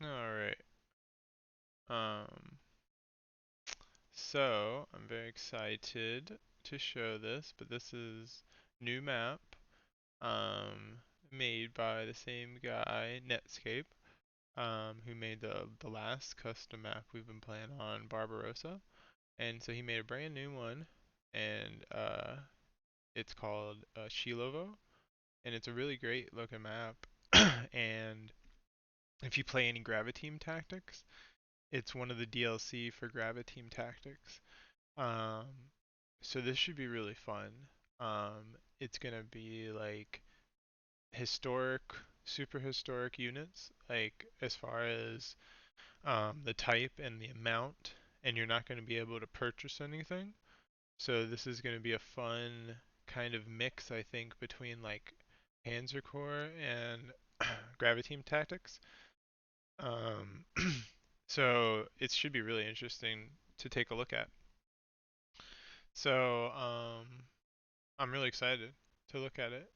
Alright. Um, so I'm very excited to show this, but this is new map, um, made by the same guy, Netscape, who made the last custom map we've been playing on, Barbarossa. And so he made a brand new one, and it's called Shilovo, and it's a really great looking map. And if you play any Graviteam Tactics, it's one of the DLC for Graviteam Tactics. Um, so this should be really fun. It's gonna be like historic, super historic units, like as far as the type and the amount, and you're not going to be able to purchase anything. So this is going to be a fun kind of mix, I think, between like Panzer Corps and Graviteam Tactics. Um, so it should be really interesting to take a look at. So I'm really excited to look at it,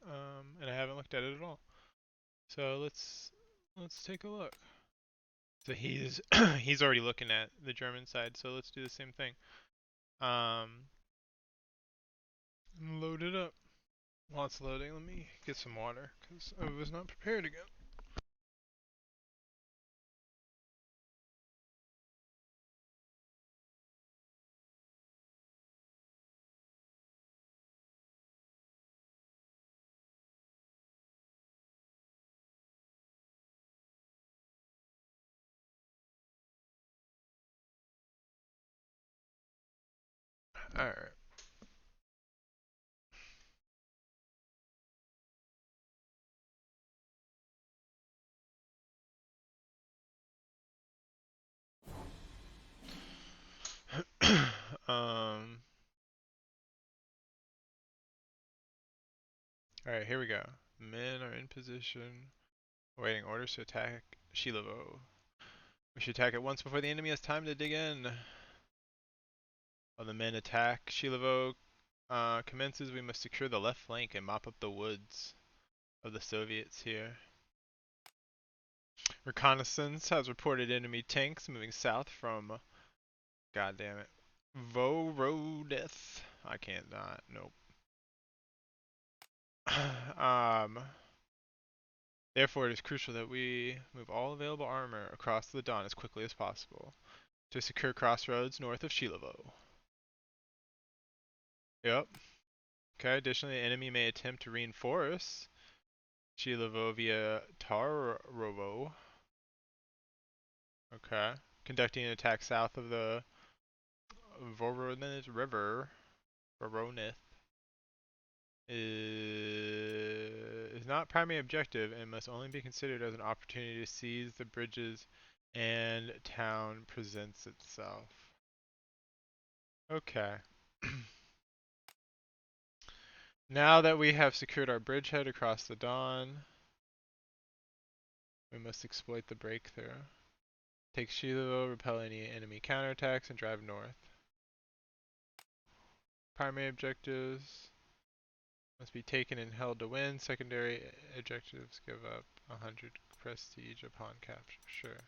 and I haven't looked at it at all. So let's take a look. So he's he's already looking at the German side, so let's do the same thing. Um, Load it up. While it's loading, let me get some water because I was not prepared again. All right. um. All right. Here we go. Men are in position, awaiting orders to attack Shilovo. We should attack it once before the enemy has time to dig in. While the men attack Shilovo commences, we must secure the left flank and mop up the woods of the Soviets here. Reconnaissance has reported enemy tanks moving south from, god damn it, Vorodeth. I can't not, nope. Therefore, it is crucial that we move all available armor across the Don as quickly as possible to secure crossroads north of Shilovo. Yep. Okay, additionally, the enemy may attempt to reinforce Shilovo via Tarovo. Okay. Conducting an attack south of the Voronezh River. Voronezh is not primary objective and must only be considered as an opportunity to seize the bridges and town presents itself. Okay. Now that we have secured our bridgehead across the Don, we must exploit the breakthrough. Take Shiloh, repel any enemy counterattacks, and drive north. Primary objectives must be taken and held to win. Secondary objectives give up 100 prestige upon capture. Sure.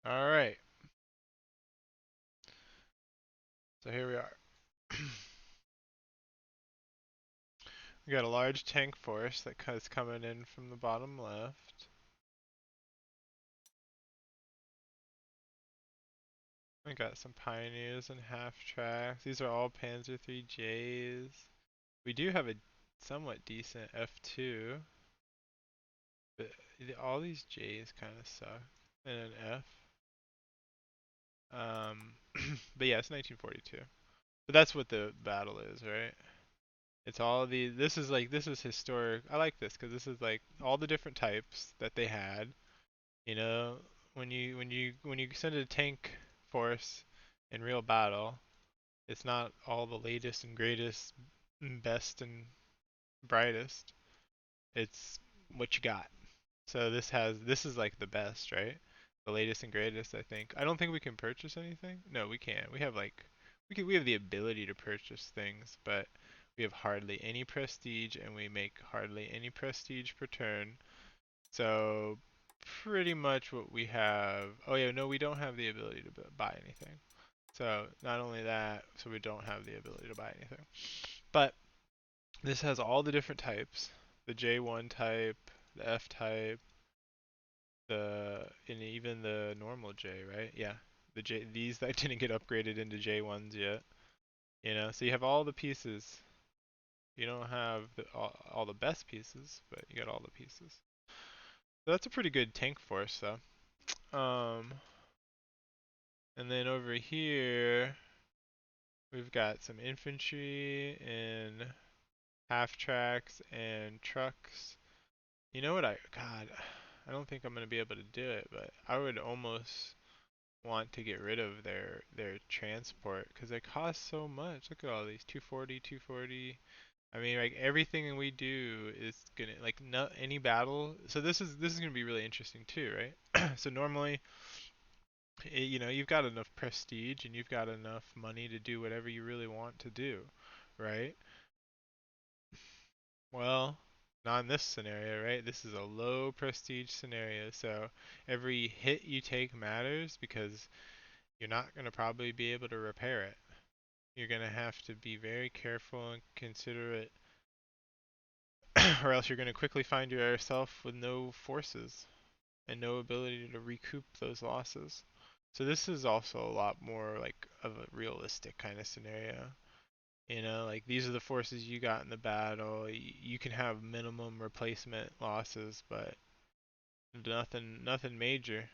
Alright, so here we are. We got a large tank force that is coming in from the bottom left. We got some Pioneers and half tracks. These are all Panzer III-Js. We do have a somewhat decent F2, but all these Js kind of suck. And an F. But yeah, it's 1942. But that's what the battle is, right? It's all the. This is historic. I like this because this is like all the different types that they had. You know, when you send a tank force in real battle, it's not all the latest and greatest, and best and brightest. It's what you got. So this is like the best, right? The latest and greatest, I think. I don't think we can purchase anything. No, we can't. We have like we have the ability to purchase things, but we have hardly any prestige and we make hardly any prestige per turn. So pretty much what we have. Oh yeah, no, we don't have the ability to buy anything. So not only that, so we don't have the ability to buy anything. But this has all the different types. The J1 type, the F type, and even the normal J, right? Yeah. These that didn't get upgraded into J1s yet. So you have all the pieces. You don't have all the best pieces, but you got all the pieces. So that's a pretty good tank force, though. And then over here, we've got some infantry and half tracks and trucks. You know what God, I don't think I'm gonna be able to do it, but I would almost want to get rid of their transport because they cost so much. Look at all these 240, 240. I mean, like everything we do is gonna like not any battle. So this is gonna be really interesting too, right? So normally, you've got enough prestige and you've got enough money to do whatever you really want to do, right? Well, not in this scenario, right? This is a low prestige scenario, so every hit you take matters because you're not gonna probably be able to repair it. You're gonna have to be very careful and considerate, or else you're gonna quickly find yourself with no forces and no ability to recoup those losses. So this is also a lot more like of a realistic kind of scenario. Like these are the forces you got in the battle. You can have minimum replacement losses, but nothing major.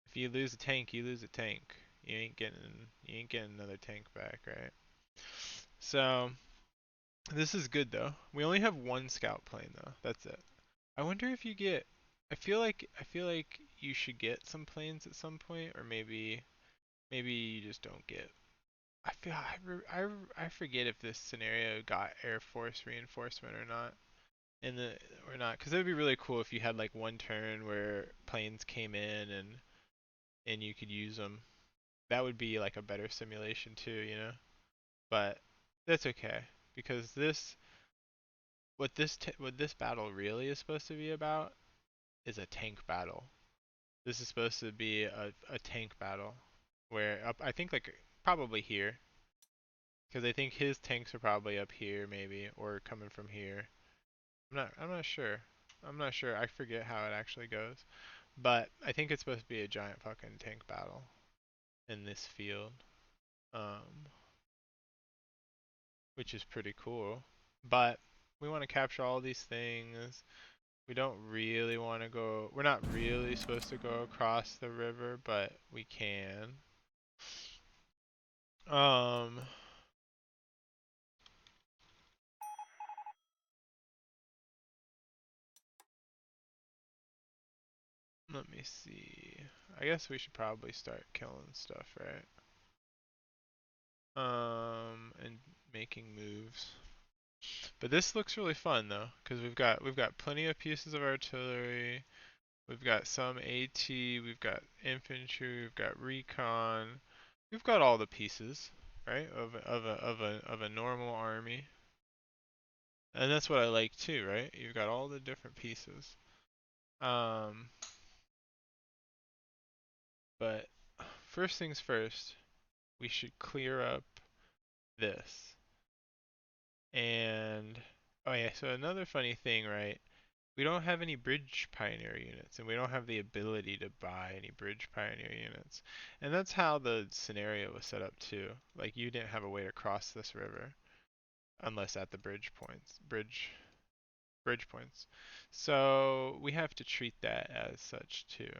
If you lose a tank, you lose a tank. You ain't getting another tank back, right? So this is good though. We only have one scout plane though. That's it. I wonder if you get. I feel like you should get some planes at some point, or maybe you just don't get. I forget if this scenario got Air Force reinforcement or not. In the or not, because it would be really cool if you had like one turn where planes came in and you could use them. That would be like a better simulation too. But that's okay because what this battle really is supposed to be about is a tank battle. This is supposed to be a tank battle where I think like probably here because I think his tanks are probably up here maybe or coming from here. I'm not sure. I'm not sure. I forget how it actually goes. But I think it's supposed to be a giant fucking tank battle in this field. Um, which is pretty cool. But we want to capture all these things. We don't really want to go. We're not really supposed to go across the river, but we can. Um, let me see. I guess we should probably start killing stuff, right? And making moves. But this looks really fun though, because we've got plenty of pieces of artillery. We've got some AT, we've got infantry, we've got recon. We've got all the pieces, right, of a normal army. And that's what I like too, right? You've got all the different pieces. Um, but first things first, we should clear up this. And oh yeah, so another funny thing, right? We don't have any Bridge Pioneer units, and we don't have the ability to buy any Bridge Pioneer units. And that's how the scenario was set up too. Like you didn't have a way to cross this river unless at the bridge points. So we have to treat that as such too.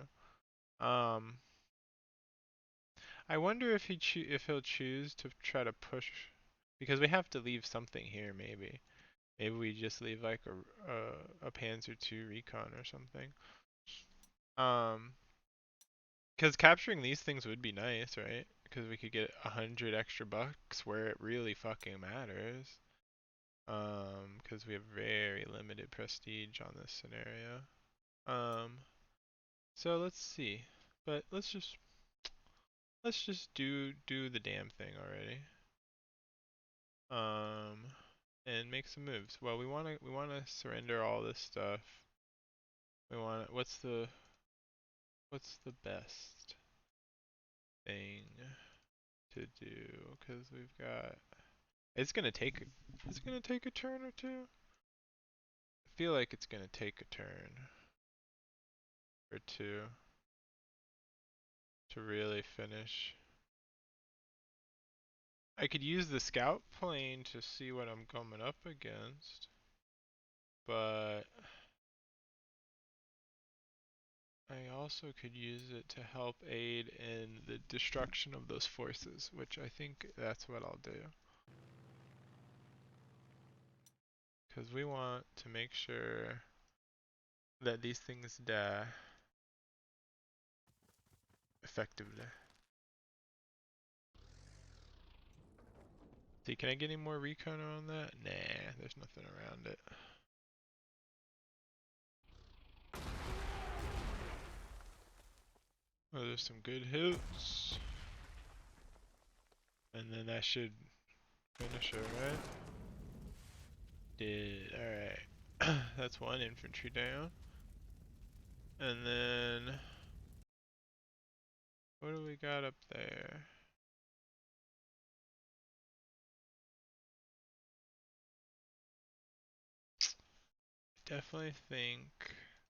Um, I wonder if he'll choose to try to push because we have to leave something here maybe. Maybe we just leave like a Panzer II recon or something. Um, because capturing these things would be nice, right? Because we could get 100 extra bucks where it really fucking matters. Because we have very limited prestige on this scenario. Um, so let's see. But let's just do the damn thing already. Um, and make some moves. Well, we wanna surrender all this stuff. We want what's the best thing to do? Because we've got it's gonna take a turn or two. I feel like it's gonna take a turn or two to really finish. I could use the scout plane to see what I'm coming up against, but I also could use it to help aid in the destruction of those forces, which I think that's what I'll do. Because we want to make sure that these things die effectively. See, can I get any more recon on that? Nah, there's nothing around it. Oh, there's some good hits. And then that should finish it, right? Did, alright. That's one infantry down. And then, what do we got up there? Definitely think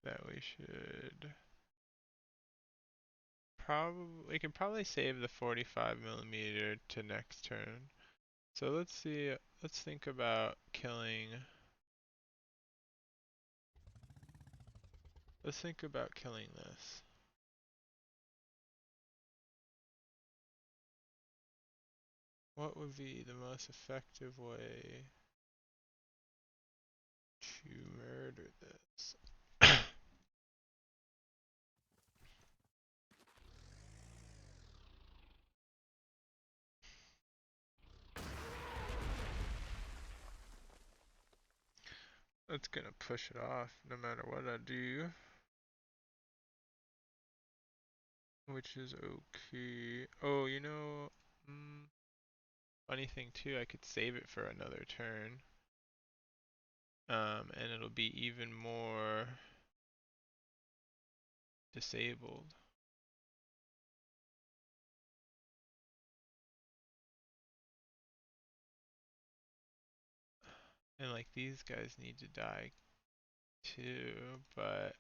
that we should we can probably save the 45mm to next turn. So let's see, let's think about let's think about killing this. What would be the most effective way to murder this? That's gonna push it off no matter what I do. Which is okay. Oh, funny thing too, I could save it for another turn. And it'll be even more disabled. And like these guys need to die too, but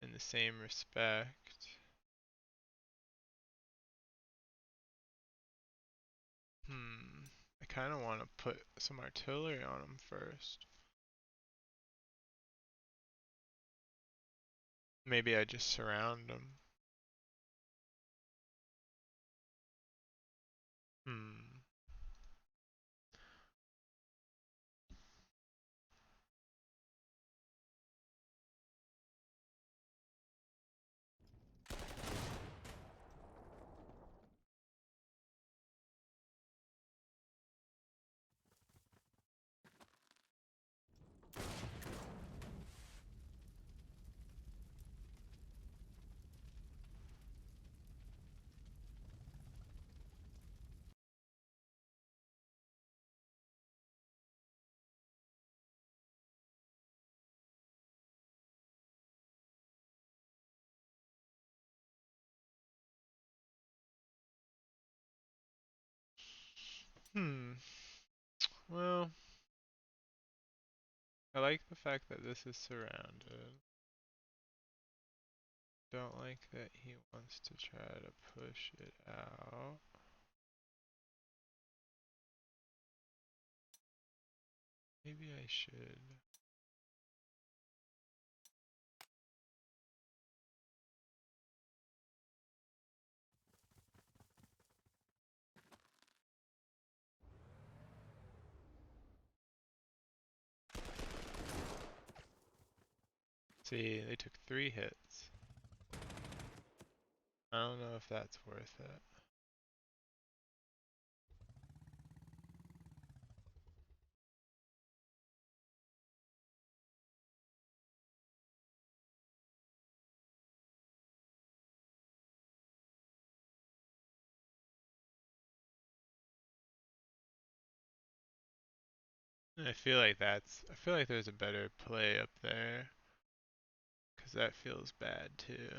in the same respect. I kind of want to put some artillery on them first. Maybe I just surround them. Hmm. Hmm. Well, I like the fact that this is surrounded. Don't like that he wants to try to push it out. Maybe I should. See, they took 3 hits. I don't know if that's worth it. I feel like there's a better play up there. because that feels bad too.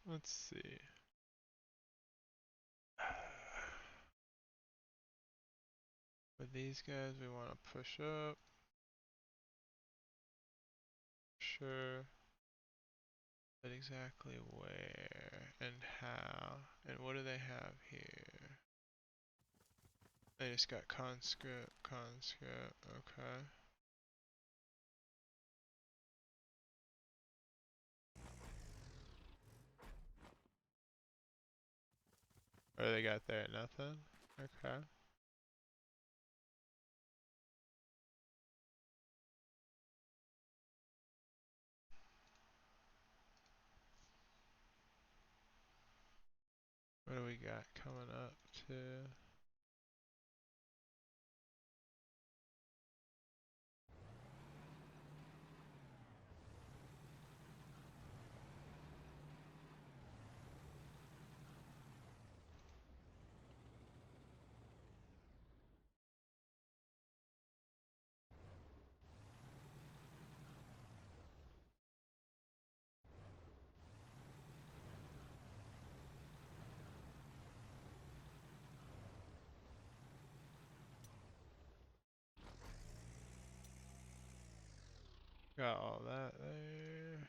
Let's see. With these guys, we want to push up. Sure. But exactly where and how and what do they have here? They just got conscript, okay. What do they got there? Nothing? Okay. What do we got coming up to? Got all that there.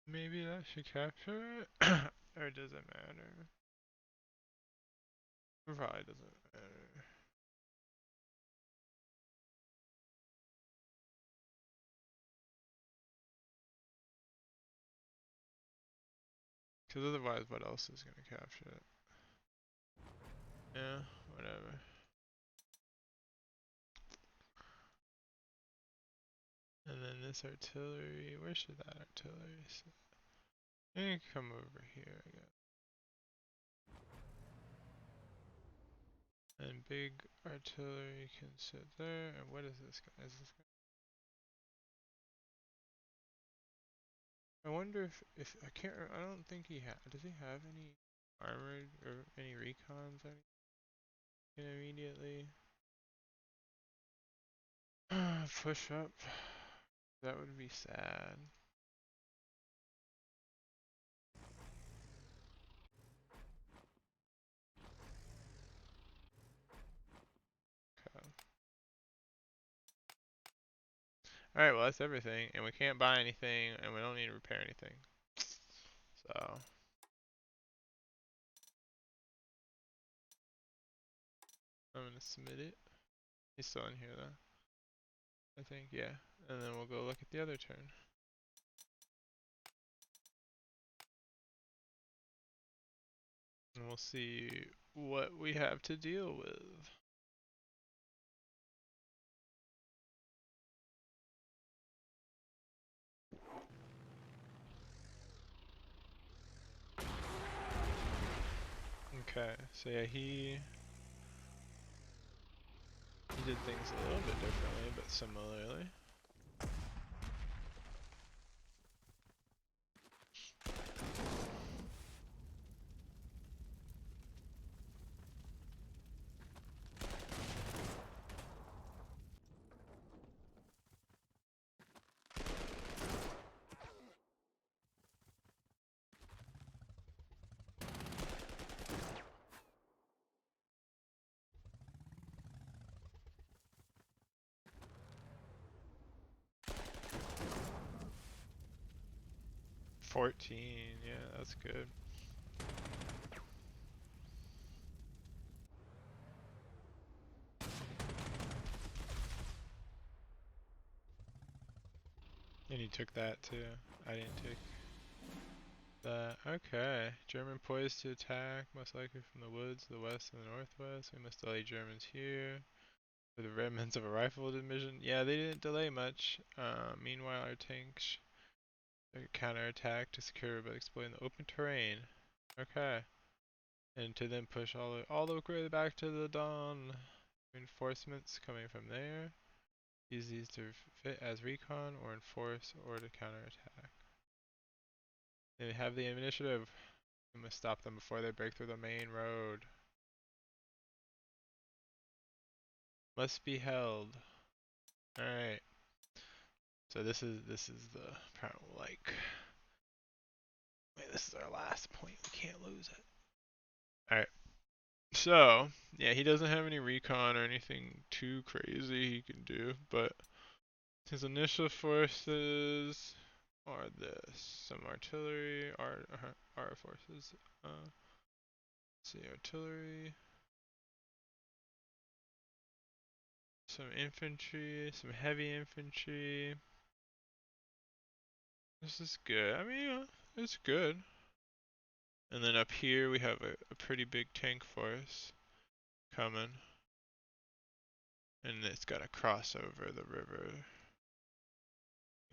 Maybe that should capture it? Or does it matter? Probably doesn't matter. Because otherwise, what else is going to capture it? Yeah, whatever. And then this artillery, where should that artillery sit? You can come over here, I guess. And big artillery can sit there. And what is this guy? Is this guy? I wonder if I can't. I don't think he does he have any armored or any recons? Anything immediately? Push up. That would be sad. Okay. Alright, well that's everything. And we can't buy anything, and we don't need to repair anything. So. I'm gonna submit it. He's still in here though. I think, yeah. And then we'll go look at the other turn. And we'll see what we have to deal with. Okay, so yeah, he did things a little bit differently, but similarly. $14, yeah, that's good. And you took that too. I didn't take that. Okay. German poised to attack, most likely from the woods, the west and the northwest. We must delay Germans here. With the remnants of a rifle division. Yeah, they didn't delay much. Meanwhile, our tanks counterattack to secure by exploiting the open terrain. Okay. And to then push all the way back to the Don. Reinforcements coming from there. Use these to fit as recon or enforce or to counterattack. They have the initiative. We must stop them before they break through the main road. Must be held. Alright. So this is the part like wait, this is our last point. We can't lose it. Alright. So, yeah, he doesn't have any recon or anything too crazy he can do, but his initial forces are this. Some artillery, our forces. Let's see, artillery. Some infantry, some heavy infantry. This is good. I mean, yeah, it's good. And then up here we have a pretty big tank force coming. And it's got to cross over the river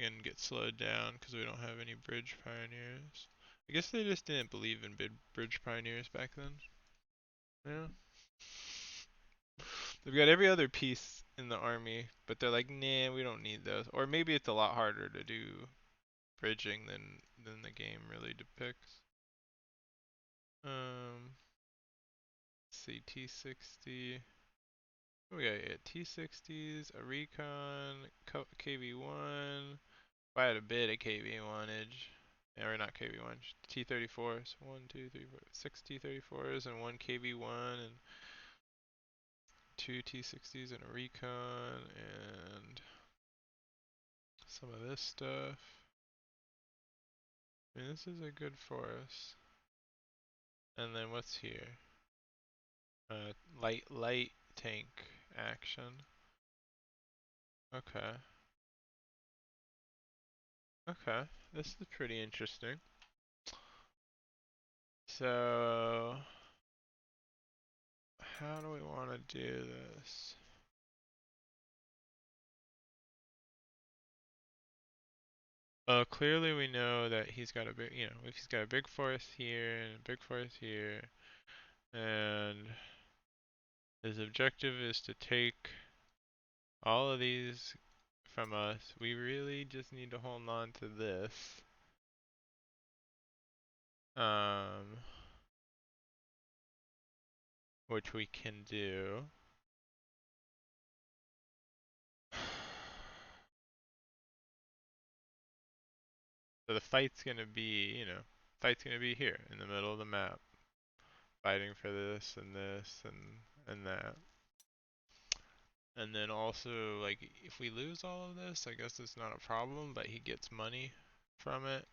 and get slowed down because we don't have any bridge pioneers. I guess they just didn't believe in bridge pioneers back then. Yeah. They've got every other piece in the army, but they're like, nah, we don't need those. Or maybe it's a lot harder to do bridging than the game really depicts. Let's see, T60. Oh yeah, T60s, a recon, KV1. If I had a bit of KV1-age, or not KV1, T34s. 1, 2, 3, 4, 6 T34s and 1 KV1 and 2 T60s and a recon and some of this stuff. I mean, this is a good force. And then what's here? Light tank action. Okay. Okay. This is pretty interesting. So, how do we want to do this? Clearly we know that he's got a big, if he's got a big forest here and a big forest here, and his objective is to take all of these from us, we really just need to hold on to this. Which we can do. So the fight's gonna be, fight's gonna be here in the middle of the map, fighting for this and that. And then also, like, if we lose all of this, I guess it's not a problem, but he gets money from it.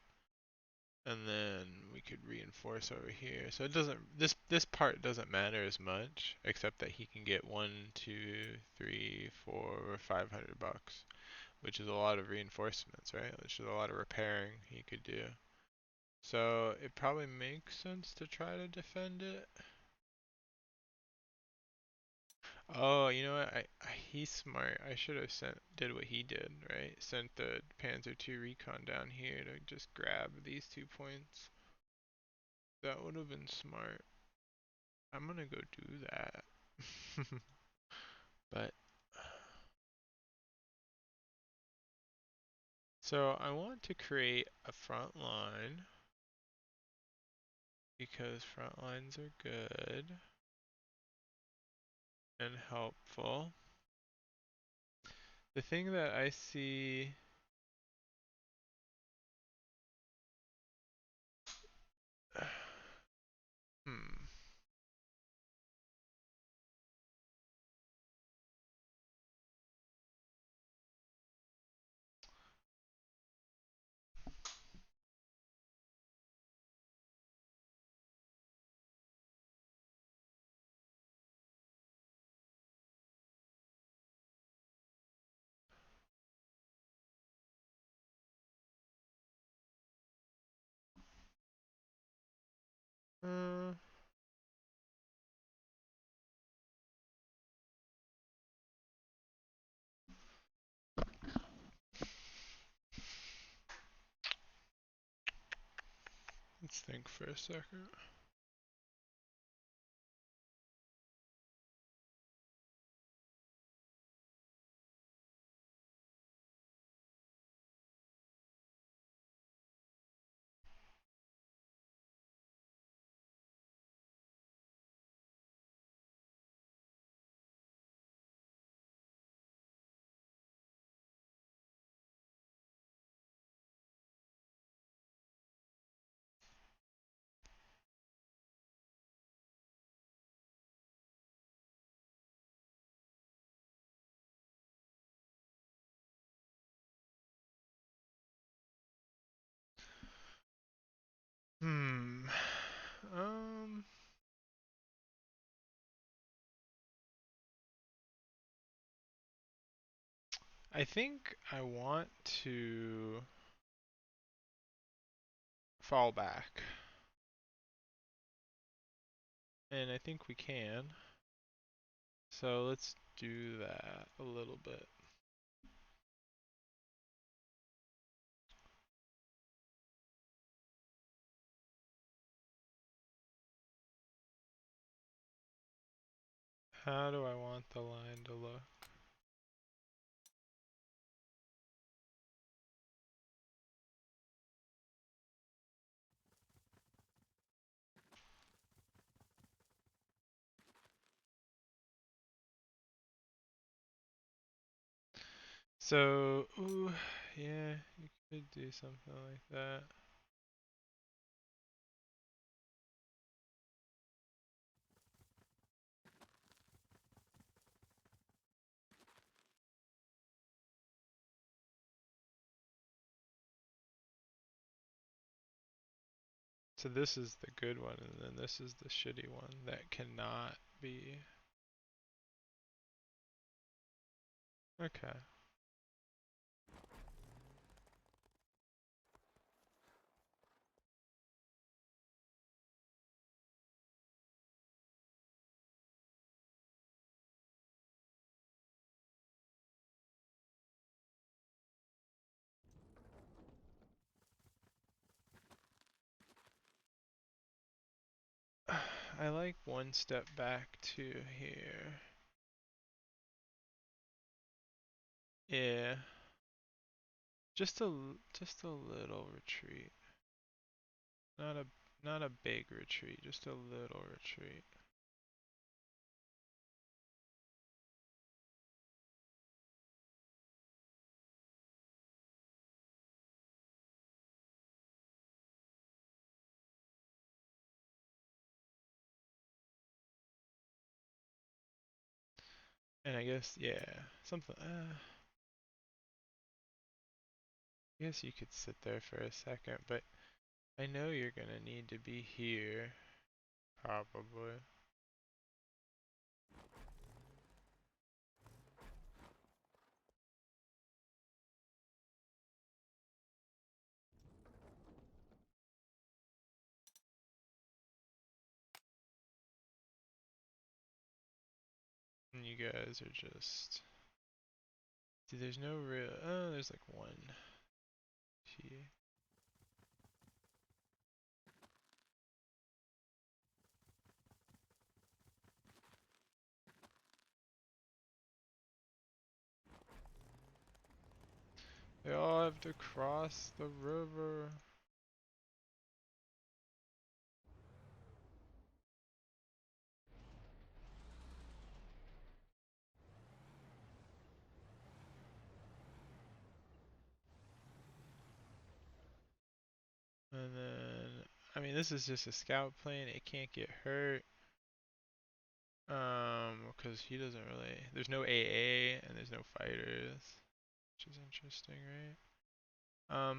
And then we could reinforce over here. So it doesn't, this part doesn't matter as much, except that he can get 1, 2, 3, 4, 500 bucks, which is a lot of reinforcements, right? Which is a lot of repairing he could do. So it probably makes sense to try to defend it. Oh, you know what? He's smart. I should have did what he did, right? Sent the Panzer II recon down here to just grab these 2 points. That would have been smart. I'm gonna go do that. But so I want to create a front line because front lines are good and helpful. The thing that I see hmm. think for a second. Hmm. Um. I think I want to fall back. And I think we can. So let's do that a little bit. How do I want the line to look? So, ooh, yeah, you could do something like that. So this is the good one, and then this is the shitty one that cannot be. Okay. I like one step back to here. Yeah. Just a little retreat. Not a not a big retreat, just a little retreat. And I guess yeah, something I guess you could sit there for a second, but I know you're gonna need to be here probably. And you guys are just see there's no real oh there's like one T. They all have to cross the river. And then I mean this is just a scout plane, it can't get hurt. Because he doesn't really there's no AA and there's no fighters. Which is interesting, right?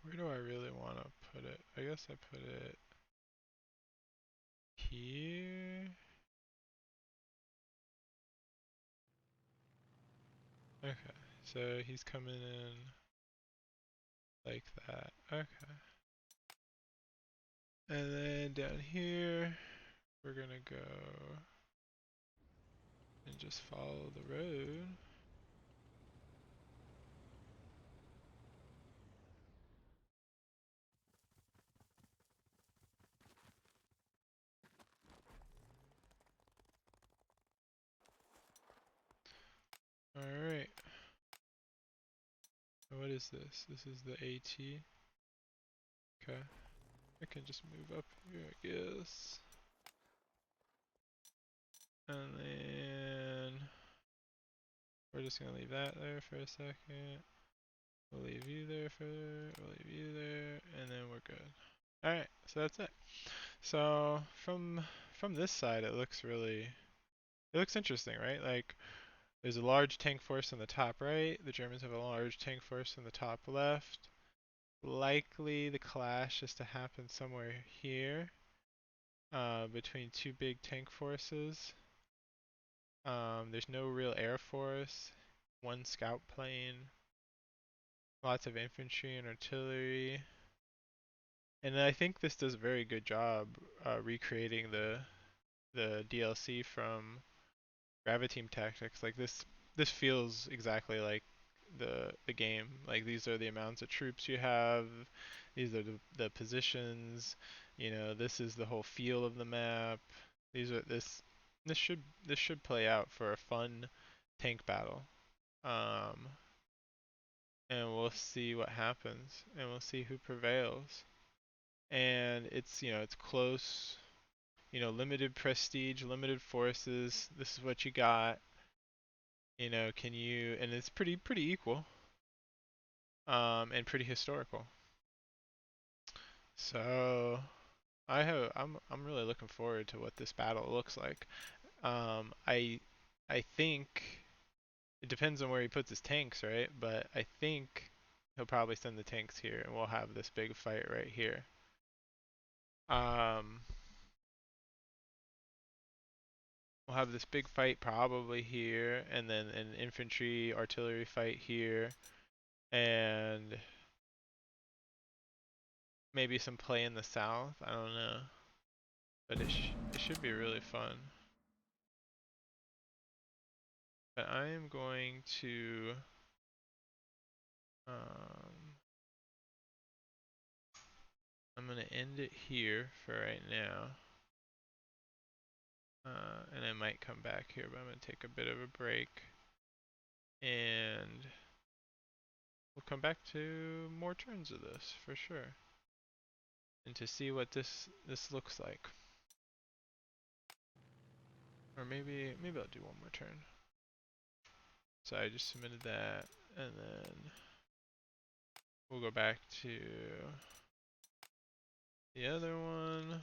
Where do I really wanna put it? I guess I put it here. Okay, so he's coming in like that. Okay. And then down here, we're gonna go and just follow the road. is this? This is the AT. Okay. I can just move up here, I guess. And then we're just gonna leave that there for a second. We'll leave you there we'll leave you there, and then we're good. Alright, so that's it. So from this side it looks interesting, right? Like there's a large tank force in the top right, the Germans have a large tank force in the top left. Likely the clash is to happen somewhere here, between two big tank forces. There's no real air force, one scout plane, lots of infantry and artillery. And I think this does a very good job recreating the DLC from Team Tactics. Like this feels exactly like the game. Like these are the amounts of troops you have, these are the positions, you know, this is the whole feel of the map. These are this should play out for a fun tank battle. Um, and we'll see what happens, and we'll see who prevails. And it's, you know, it's close, you know, limited prestige, limited forces. This is what you got. You know, can you, and it's pretty equal, and pretty historical. So I'm really looking forward to what this battle looks like. I think it depends on where he puts his tanks, right? But I think he'll probably send the tanks here, and we'll have this big fight right here. Um, we'll have this big fight probably here, and then an infantry artillery fight here, and maybe some play in the south. I don't know, but it should be really fun. But I am going to um, I'm gonna end it here for right now. And I might come back here, but I'm gonna take a bit of a break, and we'll come back to more turns of this for sure, and to see what this looks like. Or maybe I'll do one more turn. So I just submitted that, and then we'll go back to the other one.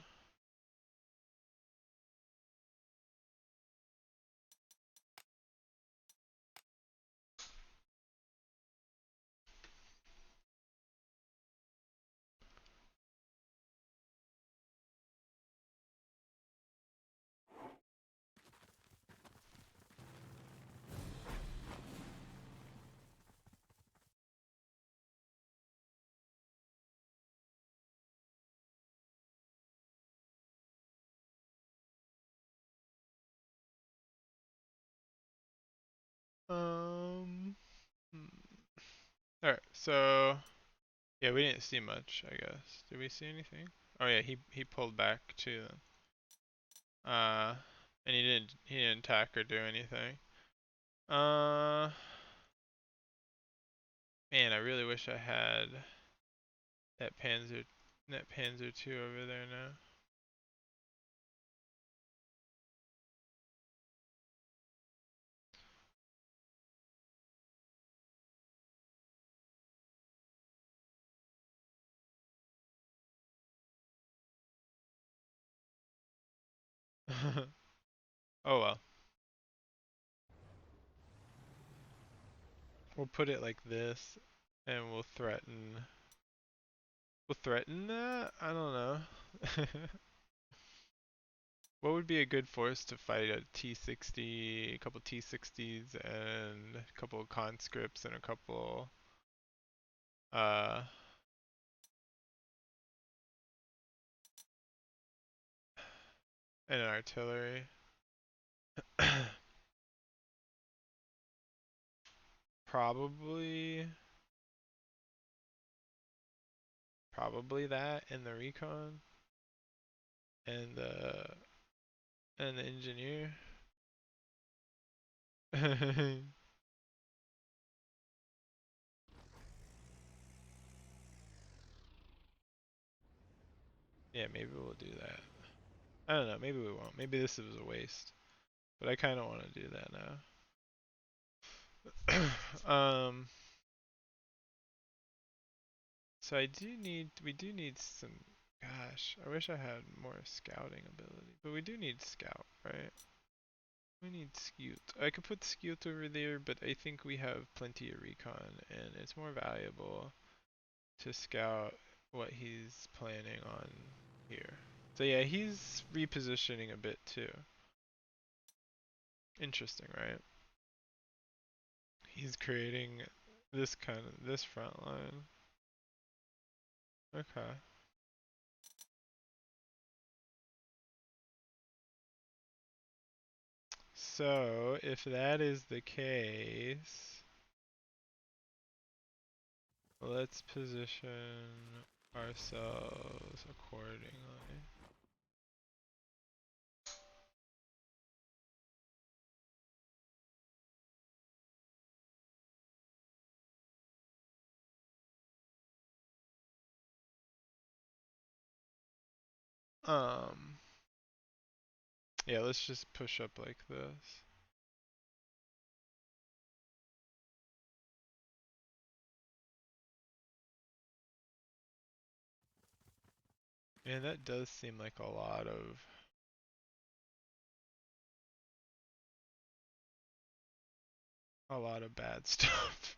Um, hmm. Alright, so yeah, we didn't see much, I guess. Did we see anything? Oh yeah, he pulled back too then. And he didn't attack or do anything. Uh, Man, I really wish I had that Panzer 2 over there now. Oh well. We'll put it like this, and we'll threaten that? I don't know. What would be a good force to fight a T-60, a couple T-60s, and a couple conscripts, and a couple, uh, and an artillery? Probably, probably that, and the recon, and the engineer. Yeah, maybe we'll do that. I don't know, maybe we won't. Maybe this was a waste. But I kinda wanna do that now. So we do need some, gosh, I wish I had more scouting ability, but we do need scout, right? We need scout. I could put scout over there, but I think we have plenty of recon, and it's more valuable to scout what he's planning on here. So yeah, he's repositioning a bit too. Interesting, right? He's creating this front line. Okay. So if that is the case, let's position ourselves accordingly. Um, yeah, let's just push up like this. And that does seem like a lot of bad stuff.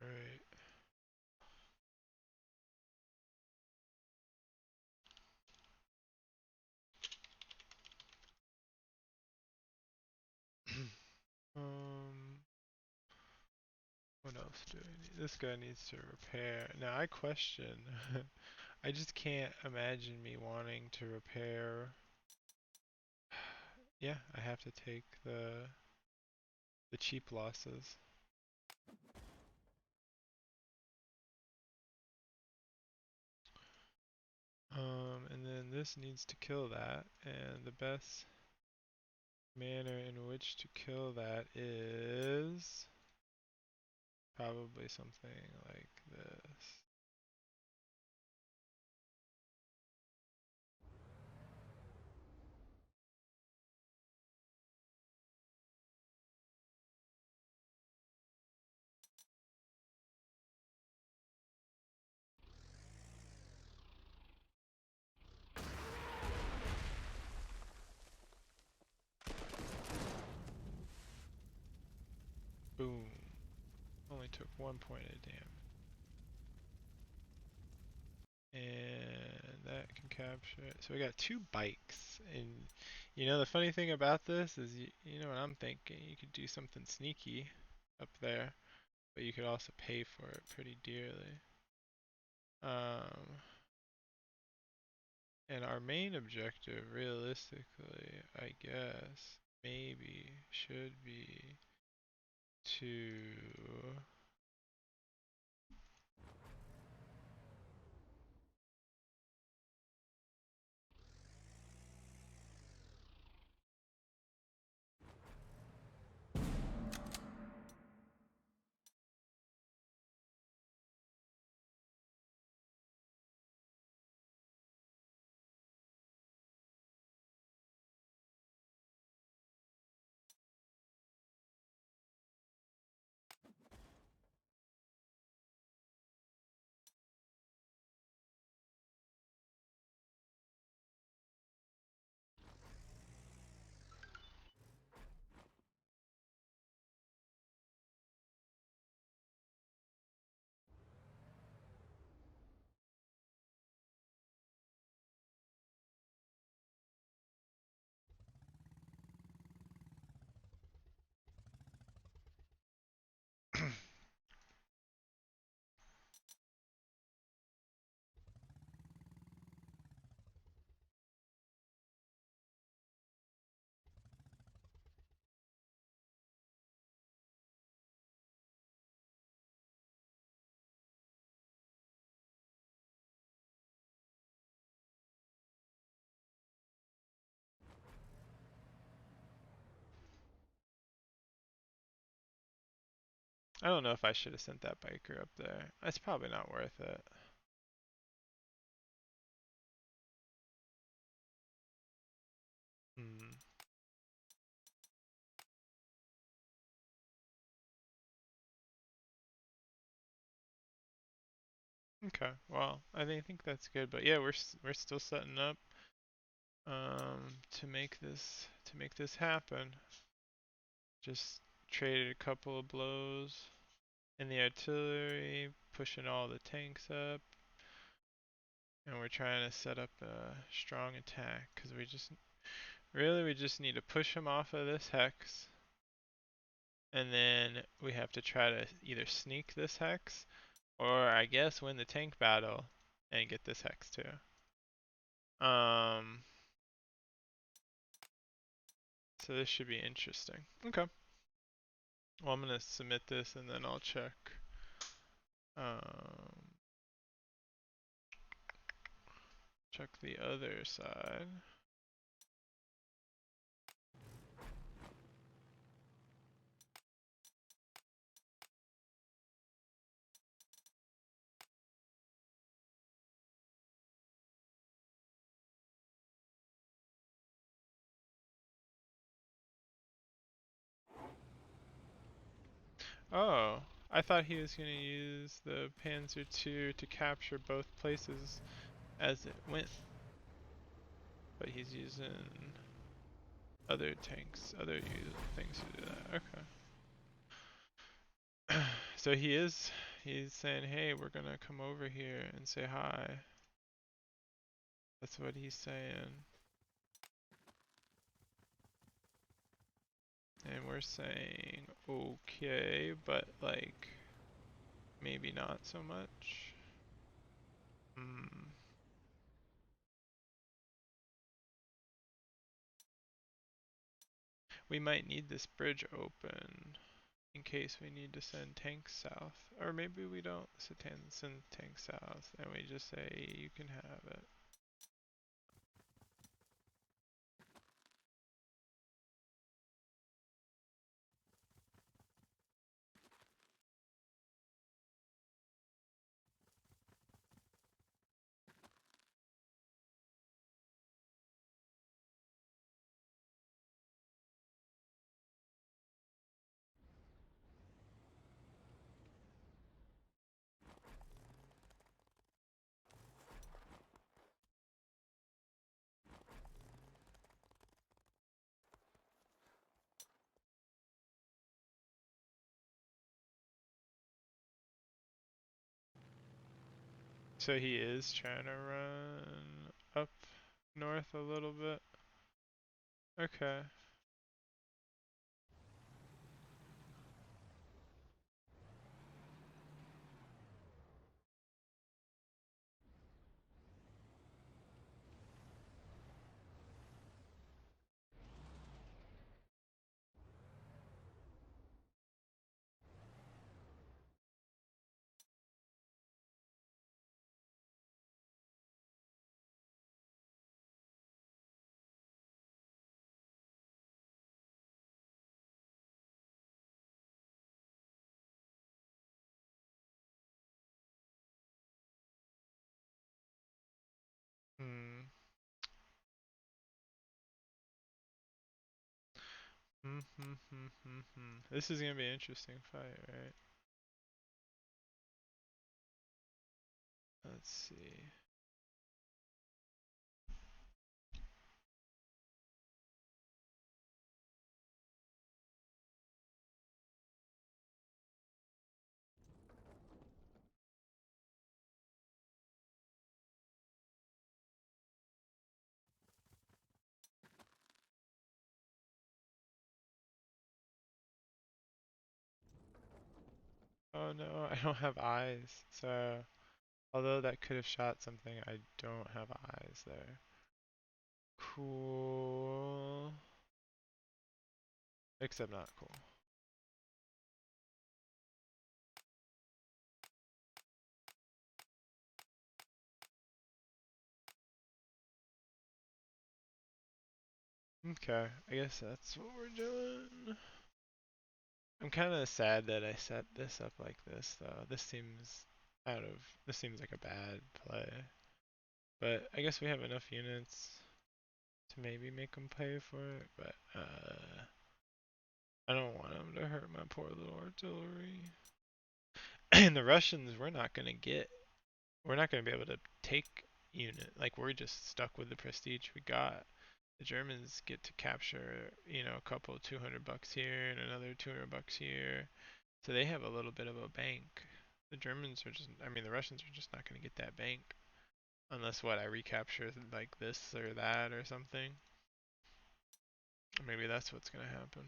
Right. um, what else do I need? This guy needs to repair. Now I question. I just can't imagine me wanting to repair. Yeah, I have to take the cheap losses. And then this needs to kill that, and the best manner in which to kill that is probably something like this. Boom. Only took 1 point of damage. And that can capture it. So we got 2 bikes. And you know the funny thing about this is you know what I'm thinking. You could do something sneaky up there, but you could also pay for it pretty dearly. Um, and our main objective, realistically, I guess, maybe should be to I don't know if I should have sent that biker up there. It's probably not worth it. Hmm. Okay. Well, I think that's good. But yeah, we're still setting up to make this happen. Just traded a couple of blows in the artillery, pushing all the tanks up, and we're trying to set up a strong attack because we just need to push them off of this hex, and then we have to try to either sneak this hex or I guess win the tank battle and get this hex too. Um, so this should be interesting. Okay. Well, I'm gonna submit this and then I'll um, check the other side. Oh, I thought he was gonna use the Panzer II to capture both places as it went, but he's using other tanks, other things to do that. Okay. So he's saying, hey, we're gonna come over here and say hi. That's what he's saying. And we're saying, okay, but like, maybe not so much. Hmm. We might need this bridge open in case we need to send tanks south. Or maybe we don't send tanks south and we just say you can have it. So he is trying to run up north a little bit. Okay. Hmm. Hmm. Hmm. Hmm. Hmm. Hmm. This is gonna be an interesting fight, right? Let's see. Oh no, I don't have eyes. So, although that could have shot something, I don't have eyes there. Cool. Except not cool. Okay, I guess that's what we're doing. I'm kind of sad that I set this up like this, though. This seems like a bad play. But I guess we have enough units to maybe make them pay for it, but I don't want them to hurt my poor little artillery. And the Russians, we're not gonna be able to take like we're just stuck with the prestige we got. The Germans get to capture, a couple $200 here and another $200 here. So they have a little bit of a bank. The Russians are just not going to get that bank unless I recapture like this or that or something. Or maybe that's what's going to happen.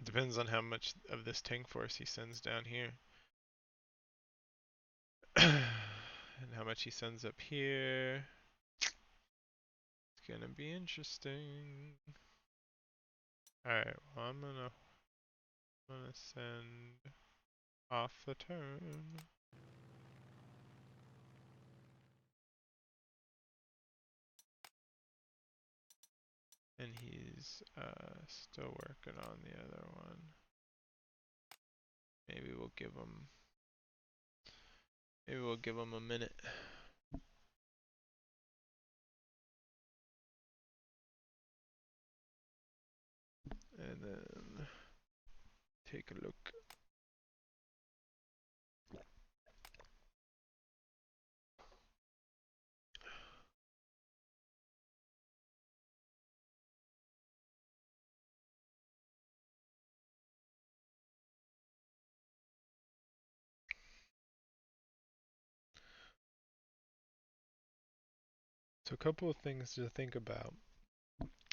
It depends on how much of this tank force he sends down here. And how much he sends up here. It's going to be interesting. Alright, well I'm gonna send off the turn. And he's still working on the other one. Maybe we'll give him a minute. And then take a look. So a couple of things to think about.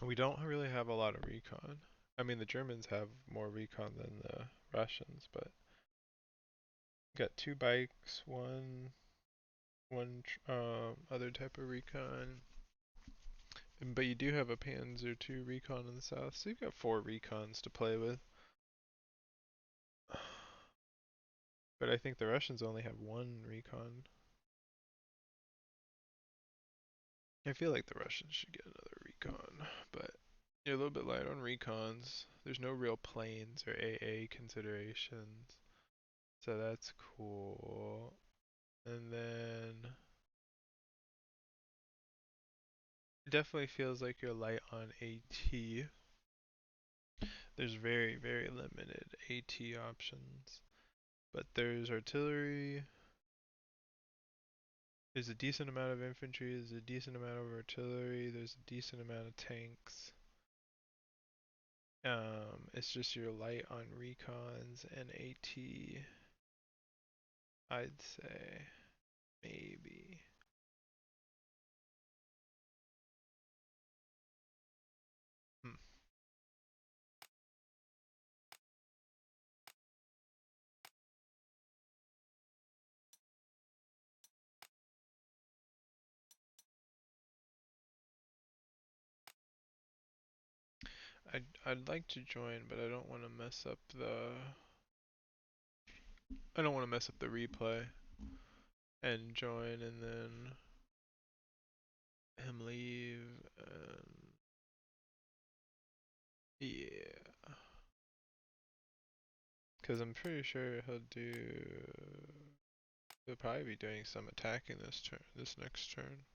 We don't really have a lot of recon. I mean, the Germans have more recon than the Russians, but got two bikes, one other type of recon. But you do have a Panzer II recon in the south, so you've got 4 recons to play with. But I think the Russians only have 1 recon. I feel like the Russians should get another recon, but you're a little bit light on recons. There's no real planes or AA considerations, so that's cool. And then it definitely feels like you're light on AT. There's very, very limited AT options, but there's artillery. There's a decent amount of infantry, there's a decent amount of artillery, there's a decent amount of tanks. It's just you're light on recons and AT, I'd say, maybe. Hmm. I'd like to join, but I don't want to mess up the replay and join and then him leave and yeah. Cause I'm pretty sure he'll probably be doing some attacking this next turn.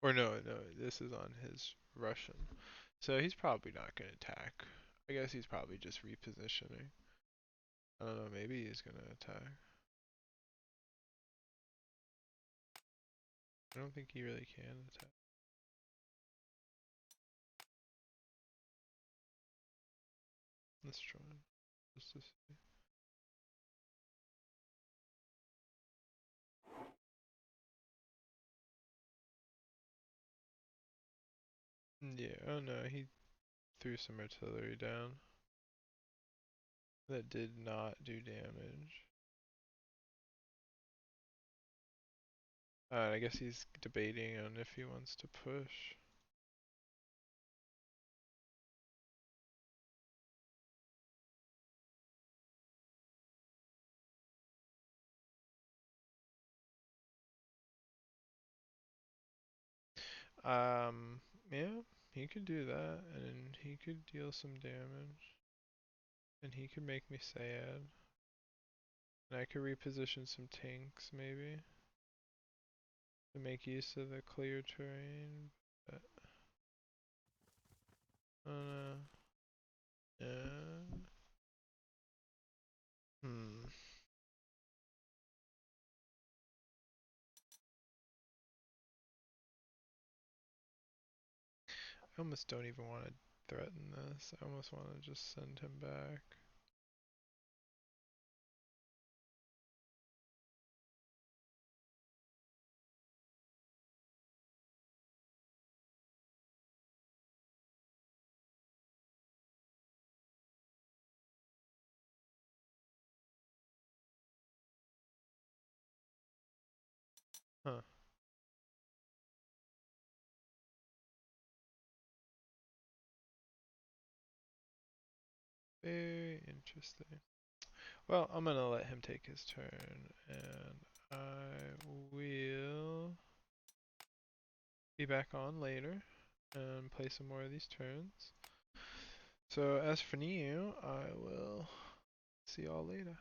Or no, this is on his Russian. So he's probably not gonna attack. I guess he's probably just repositioning. I don't know, maybe he's gonna attack. I don't think he really can attack. Let's try. Just to see. Yeah, oh no, he threw some artillery down. That did not do damage. I guess he's debating on if he wants to push. Yeah, he could do that, and he could deal some damage. And he could make me sad. And I could reposition some tanks maybe to make use of the clear terrain. But I don't know. Yeah. Hmm. I almost don't even want to threaten this. I almost want to just send him back. Huh. Very interesting. Well, I'm gonna let him take his turn, and I will be back on later and play some more of these turns. So as for you, I will see y'all later.